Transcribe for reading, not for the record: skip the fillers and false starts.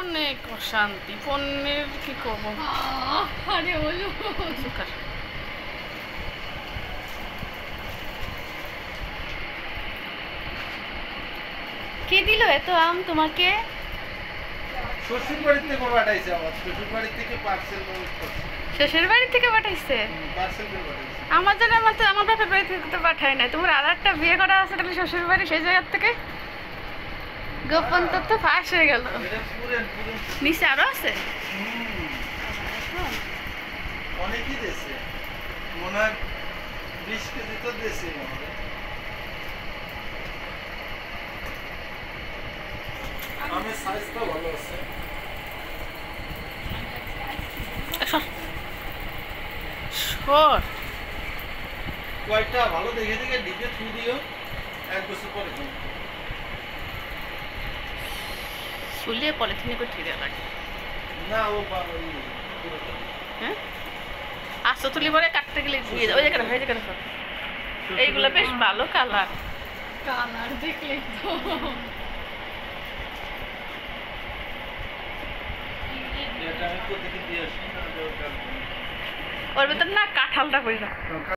অনেক অশান্তি ফোনের কি করবো। আরে বলো কে দিল এত আম তোমাকে? শ্বশুর বাড়ি থেকে পাঠাইছে, আমার শ্বশুর বাড়ি থেকে পার্সেল শ্বশুর বাড়ি থেকে পাঠাইছে? পার্সেল করে পাঠাইছে। আমার জন্য আমার বাপের বাড়ি থেকে তো পাঠায় নাই। তোমার আর একটা বিয়ে করা আছে তাহলে শ্বশুর বাড়ি, সেই জায়গার থেকে গোপন তথ্য ফাঁস হয়ে গেল। এটা পুরেন পুরেন নিচে আরো আছে? অনেকই দিয়েছে, মনে হয় 20 কেজি তো দিয়েছে আমাদের। আমের সাইজটা ভালো আছে। সর কয়টা ভালো দেখে দেখে ডিপে থুই দিও, 1 বছর পরে খাবো। শুলিয়ে পলিথিনে করে ঠিক লাগে। না ও হ্যাঁ আস্ত তুলি পরে কাটতে গেলে দিয়ে ওই জায়গাটা হয়ে জায়গাটা এইগুলো বেশ ভালো কালার কালার দেখলে তো এটা আমি প্রতিদিন দিয়ে আসি না, ওর ভেতর না কাঁঠালটা করে